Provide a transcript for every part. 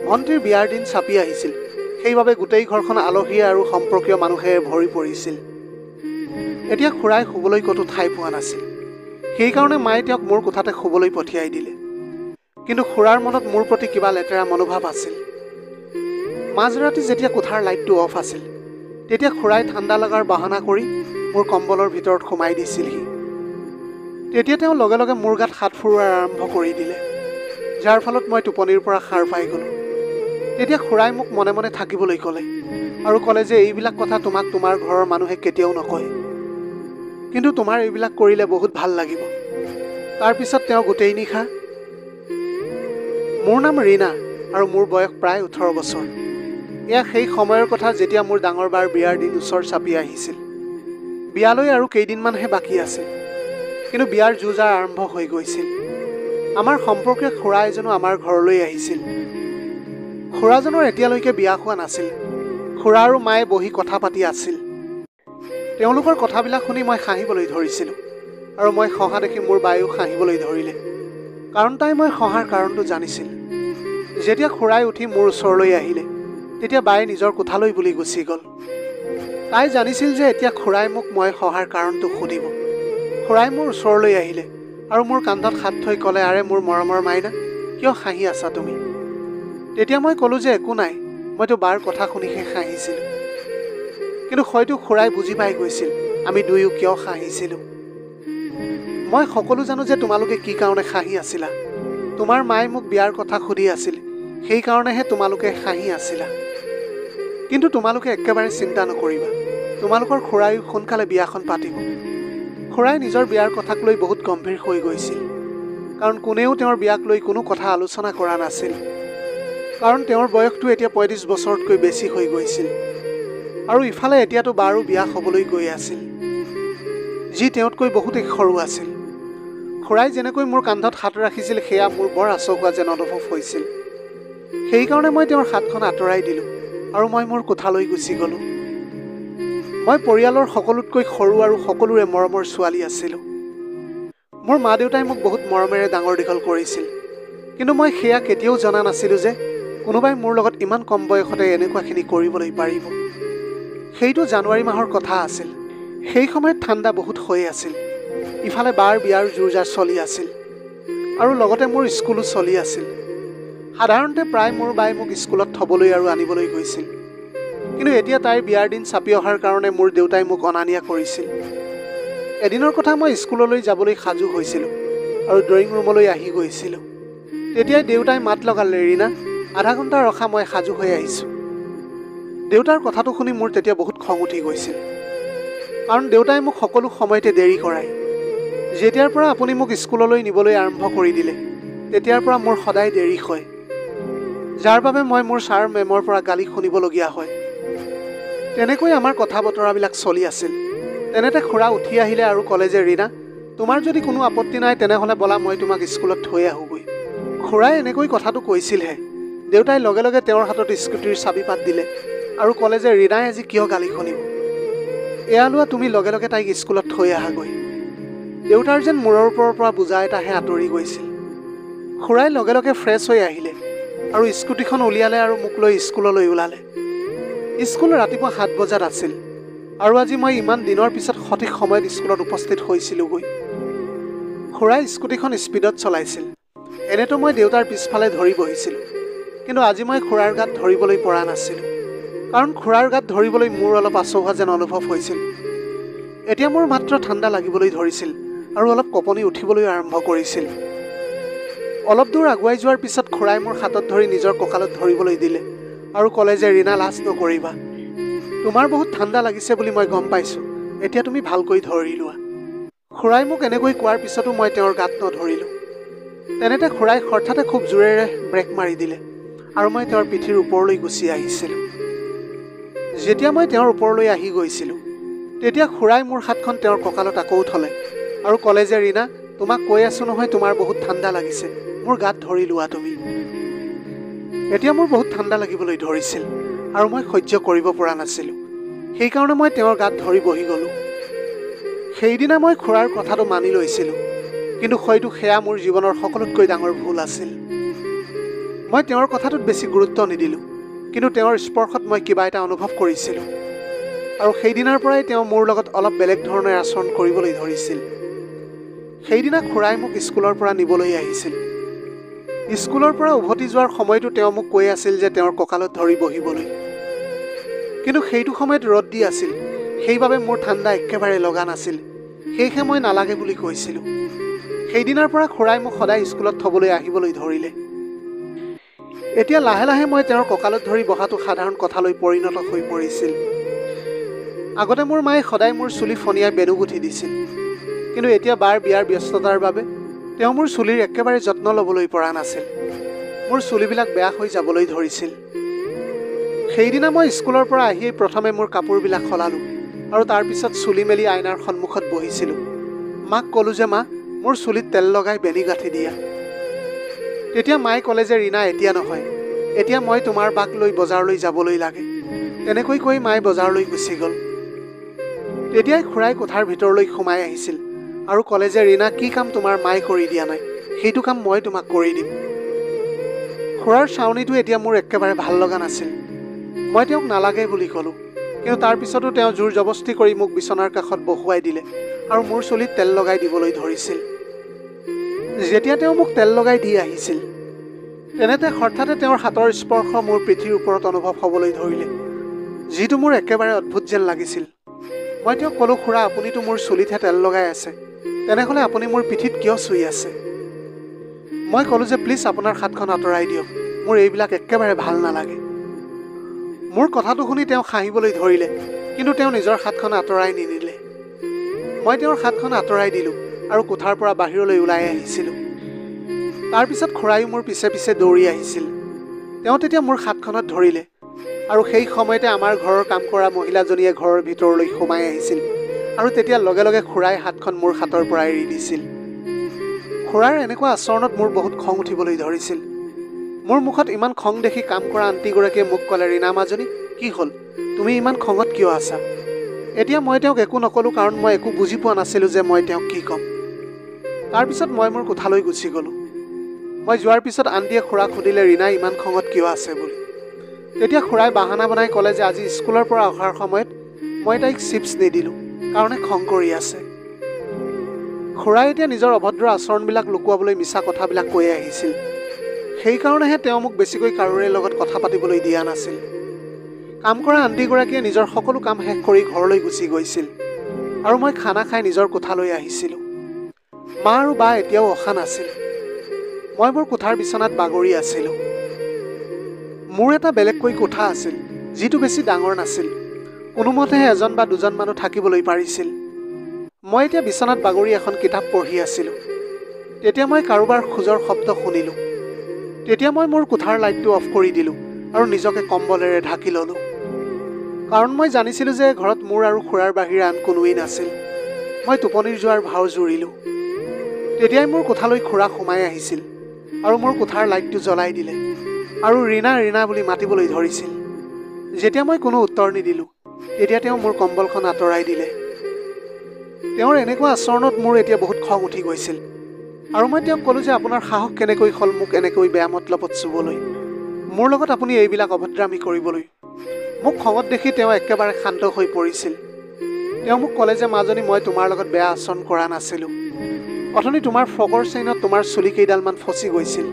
ভণ্টিৰ বিয়াৰ দিন চাপি আহিছিল। সেইবাবে গোটেই ঘৰখন আলহী আৰু সম্পৰ্কীয় মানুহে ভৰি পৰিছিল। এতিয়া খুৰাই শুবলৈ ক'তো ঠাই পোৱা নাছিল। সেইকাৰণে মায়ে তেওঁক মোৰ কোঠাতে শুবলৈ পঠিয়াই দিলে। কিন্তু খুৰাৰ মনত মোৰ প্ৰতি কিবা লেতেৰা মনোভাৱ আছিল। মাজৰাতি যেতিয়া কোঠাৰ লাইটটো অফ আছিল, তেতিয়া খুৰাই ঠাণ্ডা লগাৰ বাহানা কৰি মোৰ কম্বলৰ ভিতৰত সোমাই দিছিলহি। তেতিয়া তেওঁ লগে লগে মোৰ গাত হাত ফুৰোৱাৰ আৰম্ভ কৰি দিলে, যাৰ ফলত মই টোপনিৰ পৰা সাৰ পাই গ'লোঁ। তেতিয়া খুৰাই মোক মনে মনে থাকিবলৈ ক'লে আৰু ক'লে যে এইবিলাক কথা তোমাক তোমাৰ ঘৰৰ মানুহে কেতিয়াও নকয়, কিন্তু তোমাৰ এইবিলাক কৰিলে বহুত ভাল লাগিব। তাৰপিছত তেওঁ গোটেই নিশা মোৰ নাম ৰীনা আৰু মোৰ বয়স প্ৰায় 18 বছৰ। এয়া সেই সময়ৰ কথা যেতিয়া মোৰ ডাঙৰ বাৰ বিয়াৰ দিন ওচৰ চাপি আহিছিল। বিয়ালৈ আৰু কেইদিনমানহে বাকী আছিল, কিন্তু বিয়াৰ যো-জা আৰম্ভ হৈ গৈছিল। আমাৰ সম্পৰ্কীয় খুৰা এজনো আমাৰ ঘৰলৈ আহিছিল। খুৰাজনৰ এতিয়ালৈকে বিয়া হোৱা নাছিল। খুৰা আৰু মায়ে বহি কথা পাতি আছিল। তেওঁলোকৰ কথাবিলাক শুনি মই হাঁহিবলৈ ধৰিছিলোঁ আৰু মই হঁহা দেখি মোৰ বায়েও হাঁহিবলৈ ধৰিলে, কাৰণ তাই মই হঁহাৰ কাৰণটো জানিছিল। যেতিয়া খুৰাই উঠি মোৰ ওচৰলৈ আহিলে, তেতিয়া বায়ে নিজৰ কোঠালৈ বুলি গুচি গ'ল। তাই জানিছিল যে এতিয়া খুৰাই মোক মই হঁহাৰ কাৰণটো সুধিব। খুৰাই মোৰ ওচৰলৈ আহিলে আৰু মোৰ কান্ধত হাত থৈ ক'লে, আৰে মোৰ মৰমৰ মাইনা, কিয় হাঁহি আছা তুমি? তেতিয়া মই ক'লোঁ যে একো নাই, মইতো বাৰ কথা শুনিহে হাঁহিছিলোঁ। কিন্তু হয়তো খুৰাই বুজি পাই গৈছিল আমি দুয়ো কিয় হাঁহিছিলোঁ। মই সকলো জানো যে তোমালোকে কি কাৰণে হাঁহি আছিলা। তোমাৰ মায়ে মোক বিয়াৰ কথা সুধি আছিল, সেইকাৰণেহে তোমালোকে হাঁহি আছিলা। কিন্তু তোমালোকে একেবাৰে চিন্তা নকৰিবা, তোমালোকৰ খুৰাইও সোনকালে বিয়াখন পাতিব। খুৰাই নিজৰ বিয়াৰ কথাক লৈ বহুত গম্ভীৰ হৈ গৈছিল, কাৰণ কোনেও তেওঁৰ বিয়াক লৈ কোনো কথা আলোচনা কৰা নাছিল। কাৰণ তেওঁৰ বয়সটো এতিয়া 35 বছৰতকৈ বেছি হৈ গৈছিল আৰু ইফালে এতিয়াতো বাৰো বিয়া হ'বলৈ গৈ আছিল, যি তেওঁতকৈ বহুতেই সৰু আছিল। খুৰাই যেনেকৈ মোৰ কান্ধত হাত ৰাখিছিল সেয়া মোৰ বৰ আচহুৱা যেন অনুভৱ হৈছিল। সেইকাৰণে মই তেওঁৰ হাতখন আঁতৰাই দিলোঁ আৰু মই মোৰ কোঠালৈ গুচি গ'লোঁ। মই পৰিয়ালৰ সকলোতকৈ সৰু আৰু সকলোৰে মৰমৰ ছোৱালী আছিলোঁ। মোৰ মা দেউতাই মোক বহুত মৰমেৰে ডাঙৰ দীঘল কৰিছিল, কিন্তু মই সেয়া কেতিয়াও জনা নাছিলোঁ যে কোনোবাই মোৰ লগত ইমান কম বয়সতে এনেকুৱাখিনি কৰিবলৈ পাৰিব। সেইটো জানুৱাৰী মাহৰ কথা আছিল। সেই সময়ত ঠাণ্ডা বহুত হৈ আছিল। ইফালে বাৰ বিয়াৰ জোৰ-জাৰ চলি আছিল আৰু লগতে মোৰ স্কুলো চলি আছিল। সাধাৰণতে প্ৰায় মোৰ বায়ে মোক স্কুলত থ'বলৈ আৰু আনিবলৈ গৈছিল, কিন্তু এতিয়া তাইৰ বিয়াৰ দিন চাপি অহাৰ কাৰণে মোৰ দেউতাই মোক অনা-নিয়া কৰিছিল। এদিনৰ কথা, মই স্কুললৈ যাবলৈ সাজু হৈছিলোঁ আৰু ড্ৰয়িং ৰুমলৈ আহি গৈছিলোঁ। তেতিয়াই দেউতাই মাত লগালে, ৰীনা, আধা ঘণ্টা ৰখা, মই সাজু হৈ আহিছোঁ। দেউতাৰ কথাটো শুনি মোৰ তেতিয়া বহুত খং উঠি গৈছিল, কাৰণ দেউতাই মোক সকলো সময়তে দেৰি কৰায়। যেতিয়াৰ পৰা আপুনি মোক স্কুললৈ নিবলৈ আৰম্ভ কৰি দিলে, তেতিয়াৰ পৰা মোৰ সদায় দেৰি হয়, যাৰ বাবে মই মোৰ ছাৰ মেমৰ পৰা গালি শুনিবলগীয়া হয়। তেনেকৈ আমাৰ কথা বতৰাবিলাক চলি আছিল। তেনেতে খুৰা উঠি আহিলে আৰু ক'লে যে, ৰীনা, তোমাৰ যদি কোনো আপত্তি নাই তেনেহ'লে ব'লা মই তোমাক স্কুলত থৈ আহোঁগৈ। খুৰাই এনেকৈ কথাটো কৈছিলহে, দেউতাই লগে লগে তেওঁৰ হাতত স্কুটিৰ চাবিপাত দিলে আৰু ক'লে যে, ৰীনাই আজি কিয় গালি শুনিব? এয়া লোৱা, তুমি লগে লগে তাইক স্কুলত থৈ আহাগৈ। দেউতাৰ যেন মূৰৰ ওপৰৰ পৰা বোজা এটাহে আঁতৰি গৈছিল। খুৰাই লগে লগে ফ্ৰেছ হৈ আহিলে আৰু স্কুটিখন উলিয়ালে আৰু মোক লৈ স্কুললৈ ওলালে। স্কুল ৰাতিপুৱা 7 বজাত আছিল আৰু আজি মই ইমান দিনৰ পিছত সঠিক সময়ত স্কুলত উপস্থিত হৈছিলোঁগৈ। খুৰাই স্কুটিখন স্পীডত চলাইছিল। এনেতো মই দেউতাৰ পিছফালে ধৰি বহিছিলোঁ, কিন্তু আজি মই খুৰাৰ গাত ধৰিবলৈ পৰা নাছিলোঁ, কাৰণ খুৰাৰ গাত ধৰিবলৈ মোৰ অলপ আচহুৱা যেন অনুভৱ হৈছিল। এতিয়া মোৰ মাত্ৰ ঠাণ্ডা লাগিবলৈ ধৰিছিল আৰু অলপ কঁপনি উঠিবলৈ আৰম্ভ কৰিছিল। অলপ দূৰ আগুৱাই যোৱাৰ পিছত খুৰাই মোৰ হাতত ধৰি নিজৰ কঁকালত ধৰিবলৈ দিলে আৰু ক'লে যে, ৰীনা, লাজ নকৰিবা। তোমাৰ বহুত ঠাণ্ডা লাগিছে বুলি মই গম পাইছোঁ, এতিয়া তুমি ভালকৈ ধৰি লোৱা। খুৰাই মোক এনেকৈ কোৱাৰ পিছতো মই তেওঁৰ গাত নধৰিলোঁ। তেনেতে খুৰাই হঠাতে খুব জোৰেৰে ব্ৰেক মাৰি দিলে আৰু মই তেওঁৰ পিঠিৰ ওপৰলৈ গুচি আহিছিলোঁ। যেতিয়া মই তেওঁৰ ওপৰলৈ আহি গৈছিলোঁ, তেতিয়া খুৰাই মোৰ হাতখন তেওঁৰ কঁকালত আকৌ থ'লে আৰু ক'লে যে, ৰীনা, তোমাক কৈ আছোঁ নহয়, তোমাৰ বহুত ঠাণ্ডা লাগিছে, মোৰ গাত ধৰি লোৱা তুমি। এতিয়া মোৰ বহুত ঠাণ্ডা লাগিবলৈ ধৰিছিল আৰু মই সহ্য কৰিব পৰা নাছিলোঁ। সেইকাৰণে মই তেওঁৰ গাত ধৰি বহি গ'লোঁ। সেইদিনা মই খুৰাৰ কথাটো মানি লৈছিলোঁ, কিন্তু হয়তো সেয়া মোৰ জীৱনৰ সকলোতকৈ ডাঙৰ ভুল আছিল। মই তেওঁৰ কথাটোত বেছি গুৰুত্ব নিদিলোঁ, কিন্তু তেওঁৰ স্পৰ্শত মই কিবা এটা অনুভৱ কৰিছিলোঁ। আৰু সেইদিনাৰ পৰাই তেওঁ মোৰ লগত অলপ বেলেগ ধৰণে আচৰণ কৰিবলৈ ধৰিছিল। সেইদিনা খুৰাই মোক স্কুলৰ পৰা নিবলৈ আহিছিল। স্কুলৰ পৰা উভতি যোৱাৰ সময়তো তেওঁ মোক কৈ আছিল যে তেওঁৰ কঁকালত ধৰি বহিবলৈ। কিন্তু সেইটো সময়ত ৰ'দ দি আছিল, সেইবাবে মোৰ ঠাণ্ডা একেবাৰে লগা নাছিল। সেয়েহে মই নালাগে বুলি কৈছিলোঁ। সেইদিনাৰ পৰা খুৰাই মোক সদায় স্কুলত থ'বলৈ আহিবলৈ ধৰিলে। এতিয়া লাহে লাহে মই তেওঁৰ কঁকালত ধৰি বহাটো সাধাৰণ কথালৈ পৰিণত হৈ পৰিছিল। আগতে মোৰ মায়ে সদায় মোৰ চুলি ফণিয়াই বেণু গুঠি দিছিল, কিন্তু এতিয়া বাৰ বিয়াৰ ব্যস্ততাৰ বাবে তেওঁ মোৰ চুলিৰ একেবাৰে যত্ন ল'বলৈ পৰা নাছিল। মোৰ চুলিবিলাক বেয়া হৈ যাবলৈ ধৰিছিল। সেইদিনা মই স্কুলৰ পৰা আহিয়েই প্ৰথমে মোৰ কাপোৰবিলাক সলালোঁ আৰু তাৰপিছত চুলি মেলি আইনাৰ সন্মুখত বহিছিলোঁ। মাক ক'লোঁ যে মা, মোৰ চুলিত তেল লগাই বেনি গাঁঠি দিয়া। তেতিয়া মায়ে ক'লে যে ৰীণা, এতিয়া নহয়, এতিয়া মই তোমাৰ বাক লৈ বজাৰলৈ যাবলৈ লাগে। তেনেকৈ কৈ মায়ে বজাৰলৈ গুচি গ'ল। তেতিয়াই খুৰাই কোঠাৰ ভিতৰলৈ সোমাই আহিছিল আৰু ক'লে যে ৰীণা, কি কাম তোমাৰ মায়ে কৰি দিয়া নাই, সেইটো কাম মই তোমাক কৰি দিম। খুৰাৰ চাউনিটো এতিয়া মোৰ একেবাৰে ভাল লগা নাছিল। মই তেওঁক নালাগে বুলি ক'লোঁ, কিন্তু তাৰপিছতো তেওঁ জোৰ জবস্তি কৰি মোক বিচনাৰ কাষত বহুৱাই দিলে আৰু মোৰ চুলিত তেল লগাই দিবলৈ ধৰিছিল। যেতিয়া তেওঁ মোক তেল লগাই দি আহিছিল, তেনেতে হঠাতে তেওঁৰ হাতৰ স্পৰ্শ মোৰ পিঠিৰ ওপৰত অনুভৱ হ'বলৈ ধৰিলে, যিটো মোৰ একেবাৰে অদ্ভুত যেন লাগিছিল। মই তেওঁক ক'লোঁ, খুৰা, আপুনিতো মোৰ চুলিতহে তেল লগাই আছে, তেনেহ'লে আপুনি মোৰ পিঠিত কিয় চুই আছে? মই ক'লোঁ যে প্লিজ আপোনাৰ হাতখন আঁতৰাই দিয়ক, মোৰ এইবিলাক একেবাৰে ভাল নালাগে। মোৰ কথাটো শুনি তেওঁ হাঁহিবলৈ ধৰিলে, কিন্তু তেওঁ নিজৰ হাতখন আঁতৰাই নিনিলে। মই তেওঁৰ হাতখন আঁতৰাই দিলোঁ আৰু কোঠাৰ পৰা বাহিৰলৈ ওলাই আহিছিলোঁ। তাৰপিছত খুৰায়ো মোৰ পিছে পিছে দৌৰি আহিছিল। তেওঁ তেতিয়া মোৰ হাতখনত ধৰিলে আৰু সেই সময়তে আমাৰ ঘৰৰ কাম কৰা মহিলাজনীয়ে ঘৰৰ ভিতৰলৈ সোমাই আহিছিল আৰু তেতিয়া লগে লগে খুৰাই হাতখন মোৰ হাতৰ পৰা এৰি দিছিল। খুৰাৰ এনেকুৱা আচৰণত মোৰ বহুত খং উঠিবলৈ ধৰিছিল। মোৰ মুখত ইমান খং দেখি কাম কৰা আণ্টিগৰাকীয়ে মোক ক'লে, ৰীণা মাজনী, কি হ'ল, তুমি ইমান খঙত কিয় আছা? এতিয়া মই তেওঁক একো নক'লোঁ, কাৰণ মই একো বুজি পোৱা নাছিলোঁ যে মই তেওঁক কি ক'ম। তাৰপিছত মই মোৰ কোঠালৈ গুচি গ'লোঁ। মই যোৱাৰ পিছত আণ্টিয়ে খুৰাক সুধিলে, ৰীণা ইমান খঙত কিয় আছে বুলি। তেতিয়া খুৰাই বাহানা বনাই ক'লে যে আজি স্কুলৰ পৰা অহাৰ সময়ত মই তাইক চিপছ নিদিলোঁ কাৰণে খং কৰি আছে। খুৰাই এতিয়া নিজৰ অভদ্ৰ আচৰণবিলাক লুকুৱাবলৈ মিছা কথাবিলাক কৈ আহিছিল। সেইকাৰণেহে তেওঁ মোক বেছিকৈ কাৰোৰে লগত কথা পাতিবলৈ দিয়া নাছিল। কাম কৰা আণ্টিগৰাকীয়ে নিজৰ সকলো কাম শেষ কৰি ঘৰলৈ গুচি গৈছিল আৰু মই খানা খাই নিজৰ কোঠালৈ আহিছিলোঁ। মা আৰু বা এতিয়াও অহা নাছিল। মই মোৰ কোঠাৰ বিচনাত বাগৰি আছিলোঁ। মোৰ এটা বেলেগকৈ কোঠা আছিল, যিটো বেছি ডাঙৰ নাছিল। কোনোমতেহে এজন বা দুজন মানুহ থাকিবলৈ পাৰিছিল। মই এতিয়া বিচনাত বাগৰি এখন কিতাপ পঢ়ি আছিলোঁ। তেতিয়া মই কাৰোবাৰ খোজৰ শব্দ শুনিলোঁ। তেতিয়া মই মোৰ কোঠাৰ লাইটটো অফ কৰি দিলোঁ আৰু নিজকে কম্বলেৰে ঢাকি ল'লোঁ, কাৰণ মই জানিছিলোঁ যে ঘৰত মোৰ আৰু খুৰাৰ বাহিৰে আন কোনোৱেই নাছিল। মই টোপনিৰ যোৱাৰ ভাও জুৰিলোঁ। তেতিয়াই মোৰ কোঠালৈ খুৰা সোমাই আহিছিল আৰু মোৰ কোঠাৰ লাইটটো জ্বলাই দিলে আৰু ৰীণা ৰীণা বুলি মাতিবলৈ ধৰিছিল। যেতিয়া মই কোনো উত্তৰ নিদিলোঁ, তেতিয়া তেওঁ মোৰ কম্বলখন আঁতৰাই দিলে। তেওঁৰ এনেকুৱা আচৰণত মোৰ এতিয়া বহুত খং উঠি গৈছিল আৰু মই তেওঁক ক'লোঁ যে আপোনাৰ সাহস কেনেকৈ হ'ল মোক এনেকৈ বেয়া মতলবত চুবলৈ, মোৰ লগত আপুনি এইবিলাক অভদ্ৰামী কৰিবলৈ। মোক খঙত দেখি তেওঁ একেবাৰে শান্ত হৈ পৰিছিল। তেওঁ মোক ক'লে যে মাজনী, মই তোমাৰ লগত বেয়া আচৰণ কৰা নাছিলোঁ। অথনি তোমাৰ ফ্ৰকৰ চেইনত তোমাৰ চুলি কেইডালমান ফচি গৈছিল,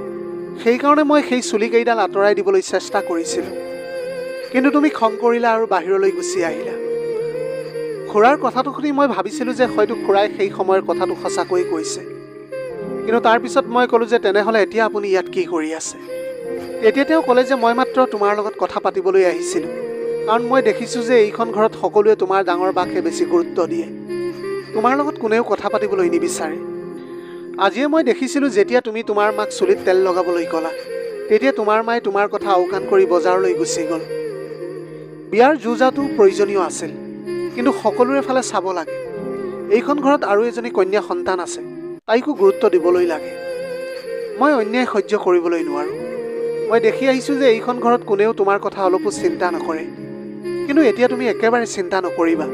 সেইকাৰণে মই সেই চুলি কেইডাল আঁতৰাই দিবলৈ চেষ্টা কৰিছিলোঁ, কিন্তু তুমি খং কৰিলা আৰু বাহিৰলৈ গুচি আহিলা। খুৰাৰ কথাটো শুনি মই ভাবিছিলোঁ যে হয়তো খুৰাই সেই সময়ৰ কথাটো সঁচাকৈ কৈছে, কিন্তু তাৰপিছত মই ক'লোঁ যে তেনেহ'লে এতিয়া আপুনি ইয়াত কি কৰি আছে? তেতিয়া তেওঁ ক'লে যে মই মাত্ৰ তোমাৰ লগত কথা পাতিবলৈ আহিছিলোঁ, কাৰণ মই দেখিছোঁ যে এইখন ঘৰত সকলোৱে তোমাৰ ডাঙৰ বাকহে বেছি গুৰুত্ব দিয়ে, তোমাৰ লগত কোনেও কথা পাতিবলৈ নিবিচাৰে। আজিয়ে মই দেখিছিলোঁ যেতিয়া তুমি তোমাৰ মাক চুলিত তেল লগাবলৈ ক'লা, তেতিয়া তোমাৰ মায়ে তোমাৰ কথা আওকাণ কৰি বজাৰলৈ গুচি গ'ল। বিয়াৰ যো-জাটো প্ৰয়োজনীয় আছিল, কিন্তু সকলোৰে ফালে চাব লাগে। এইখন ঘৰত আৰু এজনী কন্যা সন্তান আছে, তাইকো গুৰুত্ব দিবলৈ লাগে। মই অন্যায় সহ্য কৰিবলৈ নোৱাৰোঁ। মই দেখি আহিছোঁ যে এইখন ঘৰত কোনেও তোমাৰ কথা অলপো চিন্তা নকৰে, কিন্তু এতিয়া তুমি একেবাৰে চিন্তা নকৰিবা।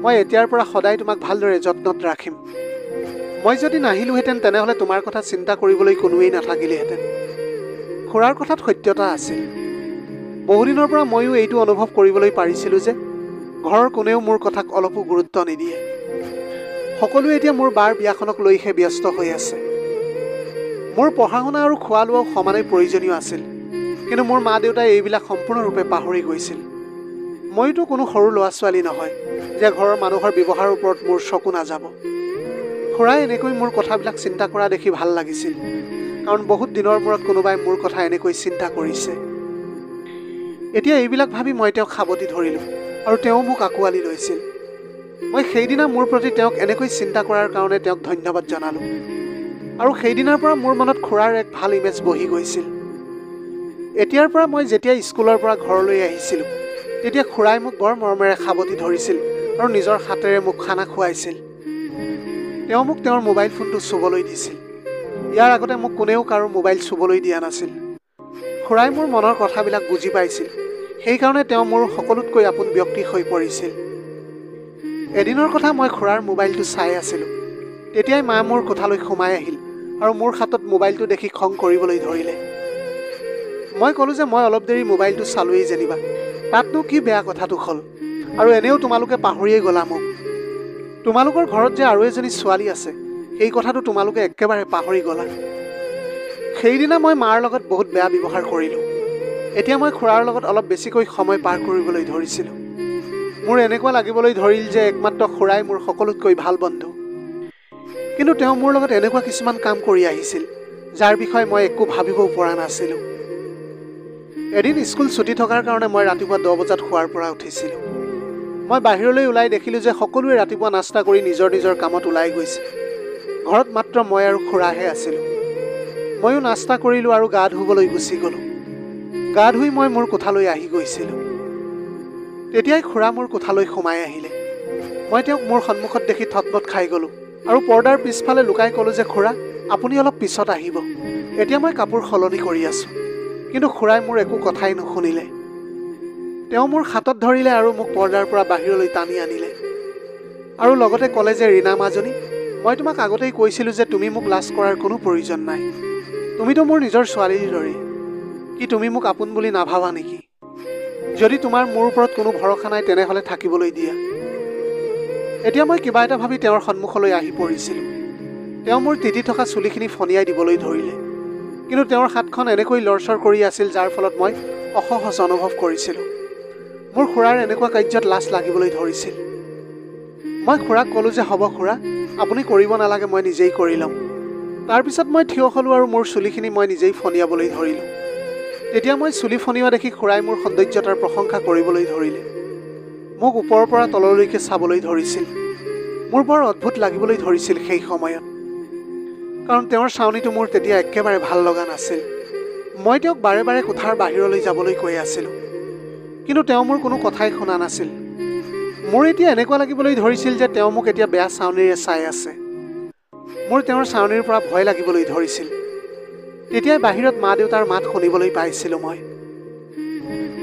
মই এতিয়াৰ পৰা সদায় তোমাক ভালদৰে যত্নত ৰাখিম। মই যদি নাহিলোহেঁতেন তেনেহ'লে তোমাৰ কথা চিন্তা কৰিবলৈ কোনোৱেই নাথাকিলেহেঁতেন। খুৰাৰ কথাত সত্যতা আছিল। বহুদিনৰ পৰা ময়ো এইটো অনুভৱ কৰিবলৈ পাৰিছিলোঁ যে ঘৰৰ কোনেও মোৰ কথাক অলপো গুৰুত্ব নিদিয়ে। সকলোৱে এতিয়া মোৰ বাৰ বিয়াখনক লৈহে ব্যস্ত হৈ আছে। মোৰ পঢ়া শুনা আৰু খোৱা লোৱাও সমানেই প্ৰয়োজনীয় আছিল, কিন্তু মোৰ মা দেউতাই এইবিলাক সম্পূৰ্ণৰূপে পাহৰি গৈছিল। মইতো কোনো সৰু ল'ৰা ছোৱালী নহয় যে ঘৰৰ মানুহৰ ব্যৱহাৰৰ ওপৰত মোৰ চকু নাযাব। খুৰাই এনেকৈ মোৰ কথাবিলাক চিন্তা কৰা দেখি ভাল লাগিছিল, কাৰণ বহুত দিনৰ মূৰত কোনোবাই মোৰ কথা এনেকৈ চিন্তা কৰিছে। এতিয়া এইবিলাক ভাবি মই তেওঁক সাৱটি ধৰিলোঁ আৰু তেওঁ মোক আঁকোৱালি লৈছিল। মই সেইদিনা মোৰ প্ৰতি তেওঁক এনেকৈ চিন্তা কৰাৰ কাৰণে তেওঁক ধন্যবাদ জনালোঁ, আৰু সেইদিনাৰ পৰা মোৰ মনত খুৰাৰ এক ভাল ইমেজ বহি গৈছিল। এতিয়াৰ পৰা মই যেতিয়া স্কুলৰ পৰা ঘৰলৈ আহিছিলোঁ, তেতিয়া খুৰাই মোক বৰ মৰমেৰে সাৱটি ধৰিছিল আৰু নিজৰ হাতেৰে মোক খানা খুৱাইছিল। তেওঁ মোক তেওঁৰ মোবাইল ফোনটো চুবলৈ দিছিল। ইয়াৰ আগতে মোক কোনেও কাৰো মোবাইল চুবলৈ দিয়া নাছিল। খুৰাই মোৰ মনৰ কথাবিলাক বুজি পাইছিল, সেইকাৰণে তেওঁ মোৰ সকলোতকৈ আপোন ব্যক্তি হৈ পৰিছিল। এদিনৰ কথা মই খুৰাৰ মোবাইলটো চাই আছিলোঁ। তেতিয়াই মা মোৰ কোঠালৈ সোমাই আহিল আৰু মোৰ হাতত মোবাইলটো দেখি খং কৰিবলৈ ধৰিলে। মই ক'লোঁ যে মই অলপ দেৰি মোবাইলটো চালোৱেই যেনিবা, তাতনো কি বেয়া কথাটো হ'ল, আৰু এনেও তোমালোকে পাহৰিয়েই গ'লা মোক। তোমালোকৰ ঘৰত যে আৰু এজনী ছোৱালী আছে, সেই কথাটো তোমালোকে একেবাৰে পাহৰি গ'লা। সেইদিনা মই মাৰ লগত বহুত বেয়া ব্যৱহাৰ কৰিলোঁ। এতিয়া মই খুৰাৰ লগত অলপ বেছিকৈ সময় পাৰ কৰিবলৈ ধৰিছিলোঁ। মোৰ এনেকুৱা লাগিবলৈ ধৰিল যে একমাত্ৰ খুৰাই মোৰ সকলোতকৈ ভাল বন্ধু। কিন্তু তেওঁ মোৰ লগত এনেকুৱা কিছুমান কাম কৰি আহিছিল, যাৰ বিষয়ে মই একো ভাবিবও পৰা নাছিলোঁ। এদিন স্কুল ছুটি থকাৰ কাৰণে মই ৰাতিপুৱা 10 বজাত শোৱাৰ পৰা উঠিছিলোঁ। মই বাহিৰলৈ ওলাই দেখিলোঁ যে সকলোৱে ৰাতিপুৱা নাস্তা কৰি নিজৰ নিজৰ কামত ওলাই গৈছে। ঘৰত মাত্ৰ মই আৰু খুৰাহে আছিলোঁ। ময়ো নাস্তা কৰিলোঁ আৰু গা ধুবলৈ গুচি গ'লোঁ। গা ধুই মই মোৰ কোঠালৈ আহি গৈছিলোঁ। তেতিয়াই খুৰা মোৰ কোঠালৈ সোমাই আহিলে। মই তেওঁক মোৰ সন্মুখত দেখি থতমত খাই গ'লোঁ আৰু পৰ্দাৰ পিছফালে লুকাই ক'লোঁ যে খুৰা, আপুনি অলপ পিছত আহিব, এতিয়া মই কাপোৰ সলনি কৰি আছোঁ। কিন্তু খুৰাই মোৰ একো কথাই নুশুনিলে। তেওঁ মোৰ হাতত ধৰিলে আৰু মোক পৰ্দাৰ পৰা বাহিৰলৈ টানি আনিলে আৰু লগতে ক'লে যে ৰীণা মাজনী, মই তোমাক আগতেই কৈছিলোঁ যে তুমি মোক লাজ কৰাৰ কোনো প্ৰয়োজন নাই। তুমিতো মোৰ নিজৰ ছোৱালীৰ দৰেই। কি তুমি মোক আপোন বুলি নাভাবা নেকি? যদি তোমাৰ মোৰ ওপৰত কোনো ভৰসা নাই তেনেহ'লে থাকিবলৈ দিয়া। এতিয়া মই কিবা এটা ভাবি তেওঁৰ সন্মুখলৈ আহি পৰিছিলোঁ। তেওঁ মোৰ তিতি থকা চুলিখিনি ফনিয়াই দিবলৈ ধৰিলে, কিন্তু তেওঁৰ হাতখন এনেকৈ লৰচৰ কৰি আছিল যাৰ ফলত মই অসহজ অনুভৱ কৰিছিলোঁ। মোৰ খুৰাৰ এনেকুৱা কাৰ্যত লাজ লাগিবলৈ ধৰিছিল। মই খুৰাক ক'লোঁ যে হ'ব খুৰা, আপুনি কৰিব নালাগে, মই নিজেই কৰি ল'ম। তাৰপিছত মই থিয় হ'লোঁ আৰু মোৰ চুলিখিনি মই নিজেই ফনিয়াবলৈ ধৰিলোঁ। তেতিয়া মই চুলি ফনিওৱা দেখি খুৰাই মোৰ সৌন্দৰ্যতাৰ প্ৰশংসা কৰিবলৈ ধৰিলে। মোক ওপৰৰ পৰা তললৈকে চাবলৈ ধৰিছিল। মোৰ বৰ অদ্ভুত লাগিবলৈ ধৰিছিল সেই সময়ত, কাৰণ তেওঁৰ চাউনিটো মোৰ তেতিয়া একেবাৰে ভাল লগা নাছিল। মই তেওঁক বাৰে বাৰে কোঠাৰ বাহিৰলৈ যাবলৈ কৈ আছিলোঁ, কিন্তু তেওঁ মোৰ কোনো কথাই শুনা নাছিল। মোৰ এতিয়া এনেকুৱা লাগিবলৈ ধৰিছিল যে তেওঁ মোক এতিয়া বেয়া চাউনিৰে চাই আছে। মোৰ তেওঁৰ চাউনিৰ পৰা ভয় লাগিবলৈ ধৰিছিল। তেতিয়াই বাহিৰত মা দেউতাৰ মাত শুনিবলৈ পাইছিলোঁ মই।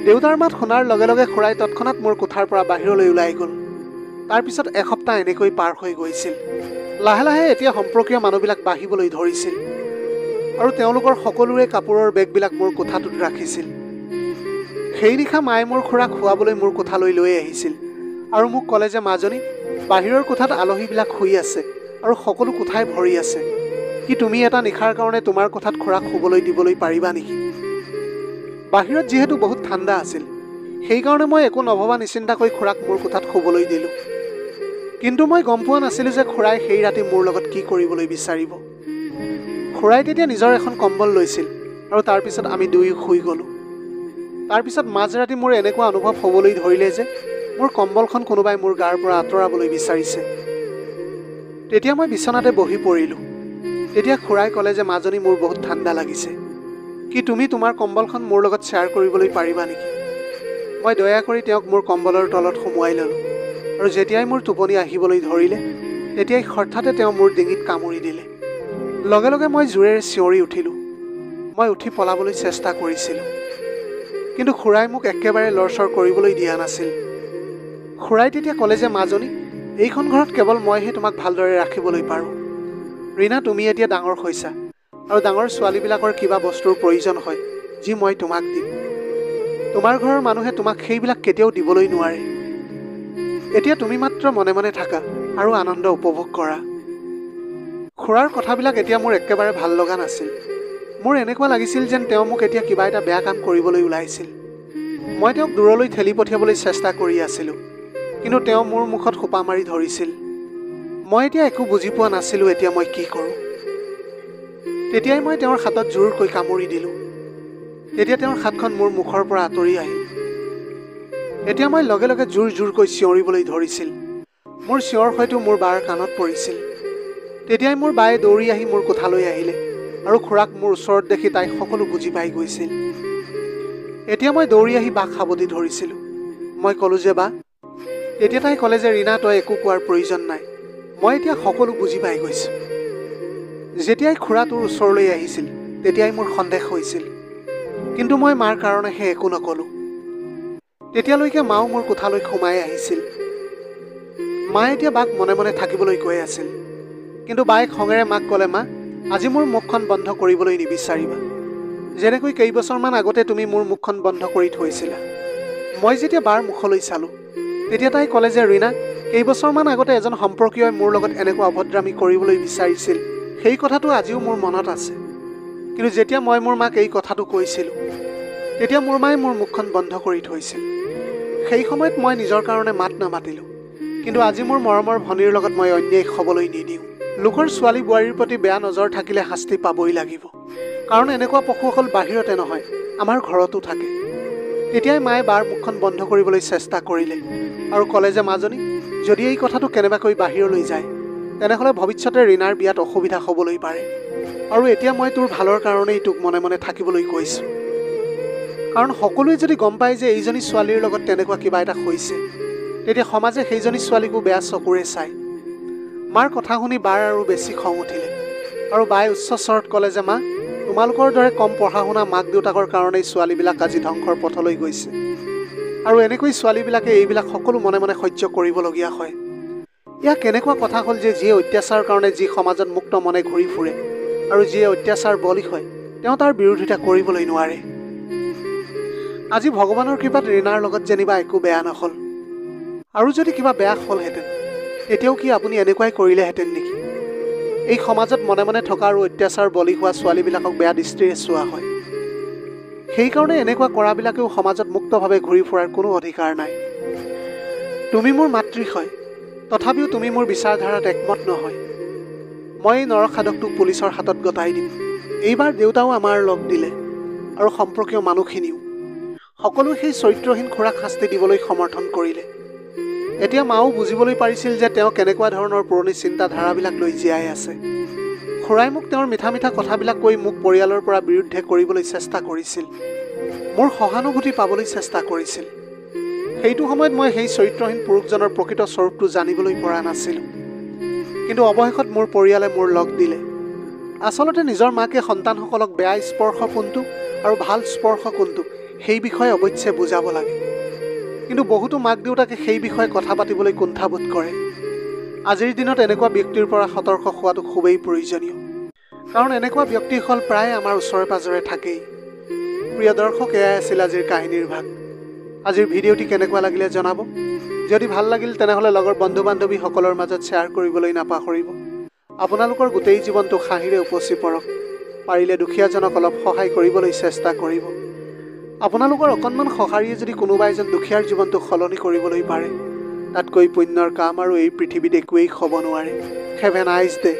দেউতাৰ মাত শুনাৰ লগে লগে খুৰাই তৎক্ষণাত মোৰ কোঠাৰ পৰা বাহিৰলৈ ওলাই গ'ল। তাৰপিছত এসপ্তাহ এনেকৈ পাৰ হৈ গৈছিল। লাহে লাহে এতিয়া সম্পৰ্কীয় মানুহবিলাক বাঢ়িবলৈ ধৰিছিল আৰু তেওঁলোকৰ সকলোৰে কাপোৰৰ বেগবিলাক মোৰ কোঠাটোত ৰাখিছিল। সেই নিশা মায়ে মোৰ খুৰাক শুৱাবলৈ মোৰ কোঠালৈ লৈ আহিছিল আৰু মোক ক'লে যে মাজনী, বাহিৰৰ কোঠাত আলহীবিলাক শুই আছে আৰু সকলো কোঠাই ভৰি আছে। কি তুমি এটা নিশাৰ কাৰণে তোমাৰ কোঠাত খুৰাক শুবলৈ দিবলৈ পাৰিবা নেকি? বাহিৰত যিহেতু বহুত ঠাণ্ডা আছিল, সেইকাৰণে মই একো নভবা নিচিন্তাকৈ খুৰাক মোৰ কোঠাত শুবলৈ দিলোঁ। কিন্তু মই গম পোৱা নাছিলোঁ যে খুৰাই সেই ৰাতি মোৰ লগত কি কৰিবলৈ বিচাৰিব। খুৰাই তেতিয়া নিজৰ এখন কম্বল লৈছিল আৰু তাৰপিছত আমি দুয়ো শুই গ'লোঁ। তাৰপিছত মাজৰাতি মোৰ এনেকুৱা অনুভৱ হ'বলৈ ধৰিলে যে মোৰ কম্বলখন কোনোবাই মোৰ গাৰ পৰা আঁতৰাবলৈ বিচাৰিছে। তেতিয়া মই বিচনাতে বহি পৰিলোঁ। তেতিয়া খুৰাই ক'লে যে মাজনী, মোৰ বহুত ঠাণ্ডা লাগিছে। কি তুমি তোমাৰ কম্বলখন মোৰ লগত শ্বেয়াৰ কৰিবলৈ পাৰিবা নেকি? মই দয়া কৰি তেওঁক মোৰ কম্বলৰ তলত সুমুৱাই ল'লোঁ আৰু যেতিয়াই মোৰ টোপনি আহিবলৈ ধৰিলে তেতিয়াই হঠাতে তেওঁ মোৰ ডিঙিত কামুৰি দিলে। লগে লগে মই জোৰেৰে চিঞৰি উঠিলোঁ। মই উঠি পলাবলৈ চেষ্টা কৰিছিলোঁ, কিন্তু খুৰাই মোক একেবাৰে লৰচৰ কৰিবলৈ দিয়া নাছিল। খুৰাই তেতিয়া ক'লে যে মাজনী, এইখন ঘৰত কেৱল মইহে তোমাক ভালদৰে ৰাখিবলৈ পাৰোঁ। ৰীণা, তুমি এতিয়া ডাঙৰ হৈছা আৰু ডাঙৰ ছোৱালীবিলাকৰ কিবা বস্তুৰ প্ৰয়োজন হয় যি মই তোমাক দিম। তোমাৰ ঘৰৰ মানুহে তোমাক সেইবিলাক কেতিয়াও দিবলৈ নোৱাৰে। এতিয়া তুমি মাত্ৰ মনে মনে থাকা আৰু আনন্দ উপভোগ কৰা। খুৰাৰ কথাবিলাক এতিয়া মোৰ একেবাৰে ভাল লগা নাছিল। মোৰ এনেকুৱা লাগিছিল যেন তেওঁ মোক এতিয়া কিবা এটা বেয়া কাম কৰিবলৈ ওলাইছিল। মই তেওঁক দূৰলৈ ঠেলি পঠিয়াবলৈ চেষ্টা কৰি আছিলোঁ, কিন্তু তেওঁ মোৰ মুখত সোপা মাৰি ধৰিছিল। মই এতিয়া একো বুজি পোৱা নাছিলোঁ এতিয়া মই কি কৰোঁ। তেতিয়াই মই তেওঁৰ হাতত জোৰকৈ কামুৰি দিলোঁ। তেতিয়া তেওঁৰ হাতখন মোৰ মুখৰ পৰা আঁতৰি আহিল। এতিয়া মই লগে লগে জোৰকৈ চিঞৰিবলৈ ধৰিছিল। মোৰ চিঞৰ হয়তো মোৰ বাৰ কাণত পৰিছিল। তেতিয়াই মোৰ বায়ে দৌৰি আহি মোৰ কোঠালৈ আহিলে আৰু খুৰাক মোৰ ওচৰত দেখি তাই সকলো বুজি পাই গৈছিল। এতিয়া মই দৌৰি আহি বাক সাবটি ধৰিছিলোঁ। মই ক'লোঁ যে বা। তেতিয়া তাই ক'লে যে ৰীণা, তই একো কোৱাৰ প্ৰয়োজন নাই, মই এতিয়া সকলো বুজি পাই গৈছোঁ। যেতিয়াই খুৰা তোৰ ওচৰলৈ আহিছিল তেতিয়াই মোৰ সন্দেহ হৈছিল, কিন্তু মই মাৰ কাৰণেহে একো নক'লোঁ। তেতিয়ালৈকে মাও মোৰ কোঠালৈ সোমাই আহিছিল। মায়ে এতিয়া বাক মনে মনে থাকিবলৈ কৈ আছিল, কিন্তু বায়ে খঙেৰে মাক ক'লে, মা, আজি মোৰ মুখখন বন্ধ কৰিবলৈ নিবিচাৰিবা। যেনেকৈ কেইবছৰমান আগতে তুমি মোৰ মুখখন বন্ধ কৰি থৈছিলা। মই যেতিয়া বাৰ মুখলৈ চালোঁ তেতিয়া তাই ক'লে যে ৰীণা, কেইবছৰমান আগতে এজন সম্পৰ্কীয়ই মোৰ লগত এনেকুৱা অভদ্ৰামী কৰিবলৈ বিচাৰিছিল, সেই কথাটো আজিও মোৰ মনত আছে। কিন্তু যেতিয়া মই মোৰ মাক এই কথাটো কৈছিলোঁ তেতিয়া মোৰ মায়ে মোৰ মুখখন বন্ধ কৰি থৈছিল। সেই সময়ত মই নিজৰ কাৰণে মাত নামাতিলোঁ, কিন্তু আজি মোৰ মৰমৰ ভনীৰ লগত মই অন্যায় হ'বলৈ নিদিওঁ। লোকৰ ছোৱালী বোৱাৰীৰ প্ৰতি বেয়া নজৰ থাকিলে শাস্তি পাবই লাগিব, কাৰণ এনেকুৱা পশুসকল বাহিৰতে নহয় আমাৰ ঘৰতো থাকে। তেতিয়াই মায়ে বাৰ মুখখন বন্ধ কৰিবলৈ চেষ্টা কৰিলে আৰু ক'লে যে মাজনী, যদি এই কথাটো কেনেবাকৈ বাহিৰলৈ যায় তেনেহ'লে ভৱিষ্যতে ৰীণাৰ বিয়াত অসুবিধা হ'বলৈ পাৰে। আৰু এতিয়া মই তোৰ ভালৰ কাৰণেই তোক মনে মনে থাকিবলৈ কৈছোঁ, কাৰণ সকলোৱে যদি গম পায় যে এইজনী ছোৱালীৰ লগত তেনেকুৱা কিবা এটা হৈছে তেতিয়া সমাজে সেইজনী ছোৱালীকো বেয়া চকুৰে চায়। মাৰ কথা শুনি বাৰ আৰু বেছি খং উঠিলে আৰু বায়ে উচ্চ স্বৰত ক'লে যে মা, তোমালোকৰ দৰে কম পঢ়া শুনা মাক দেউতাকৰ কাৰণেই ছোৱালীবিলাক আজি ধ্বংসৰ পথলৈ গৈছে, আৰু এনেকৈ ছোৱালীবিলাকে এইবিলাক সকলো মনে মনে সহ্য কৰিবলগীয়া হয়। ইয়াক কেনেকুৱা কথা হ'ল যে যিয়ে অত্যাচাৰৰ কাৰণে যি সমাজত মুক্ত মনে ঘূৰি ফুৰে আৰু যিয়ে অত্যাচাৰ বলি হয় তেওঁ তাৰ বিৰোধিতা কৰিবলৈ নোৱাৰে। আজি ভগৱানৰ কৃপাত ৰীণাৰ লগত যেনিবা একো বেয়া নহ'ল, আৰু যদি কিবা বেয়া হ'লহেঁতেন তেতিয়াও কি আপুনি এনেকুৱাই কৰিলেহেঁতেন নেকি? এই সমাজত মনে মনে থকা আৰু অত্যাচাৰ বলি হোৱা ছোৱালীবিলাকক বেয়া দৃষ্টিৰে চোৱা হয়। সেইকাৰণে এনেকুৱা কৰাবিলাকেও সমাজত মুক্তভাৱে ঘূৰি ফুৰাৰ কোনো অধিকাৰ নাই। তুমি মোৰ মাতৃ হয়, তথাপিও তুমি মোৰ বিচাৰধাৰাত একমত নহয়। মই এই নৰসাধকটোক পুলিচৰ হাতত গতাই দিম। এইবাৰ দেউতাও আমাৰ লগ দিলে আৰু সম্পৰ্কীয় মানুহখিনিও। সকলোৱে সেই চৰিত্ৰহীন খুৰাক শাস্তি দিবলৈ সমৰ্থন কৰিলে। এতিয়া মাও বুজিবলৈ পাৰিছিল যে তেওঁ কেনেকুৱা ধৰণৰ পুৰণি চিন্তাধাৰাবিলাক লৈ জীয়াই আছে। খুৰাই মোক তেওঁৰ মিঠা মিঠা কথাবিলাক কৈ মোক পৰিয়ালৰ পৰা বিৰুদ্ধে কৰিবলৈ চেষ্টা কৰিছিল, মোৰ সহানুভূতি পাবলৈ চেষ্টা কৰিছিল। সেইটো সময়ত মই সেই চৰিত্ৰহীন পুৰুষজনৰ প্ৰকৃত স্বৰূপটো জানিবলৈ পৰা নাছিলোঁ, কিন্তু অৱশেষত মোৰ পৰিয়ালে মোৰ লগ দিলে। আচলতে নিজৰ মাকে সন্তানসকলক বেয়া স্পৰ্শ কোনটো আৰু ভাল স্পৰ্শ কোনটো সেই বিষয়ে অৱশ্যে বুজাব লাগে, কিন্তু বহুতো মাক দেউতাকে সেই বিষয়ে কথা পাতিবলৈ কুণ্ঠাবোধ কৰে। আজিৰ দিনত এনেকুৱা ব্যক্তিৰ পৰা সতৰ্ক হোৱাটো খুবেই প্ৰয়োজনীয়, কাৰণ এনেকুৱা ব্যক্তিসকল প্ৰায় আমাৰ ওচৰে পাজৰে থাকেই। প্ৰিয় দৰ্শক, এয়াই আছিল আজিৰ কাহিনীৰ ভাগ। আজিৰ ভিডিঅ'টি কেনেকুৱা লাগিলে জনাব। যদি ভাল লাগিল তেনেহ'লে লগৰ বন্ধু বান্ধৱীসকলৰ মাজত শ্বেয়াৰ কৰিবলৈ নাপাহৰিব। আপোনালোকৰ গোটেই জীৱনটো হাঁহিৰে উপচি পৰক। পাৰিলে দুখীয়াজনক অলপ সহায় কৰিবলৈ চেষ্টা কৰিব। আপোনালোকৰ অকণমান সঁহাৰিয়ে যদি কোনোবা এজন দুখীয়াৰ জীৱনটো সলনি কৰিবলৈ পাৰে, তাতকৈ পুণ্যৰ কাম আৰু এই পৃথিৱীত একোৱেই হ'ব নোৱাৰে। Have a nice day.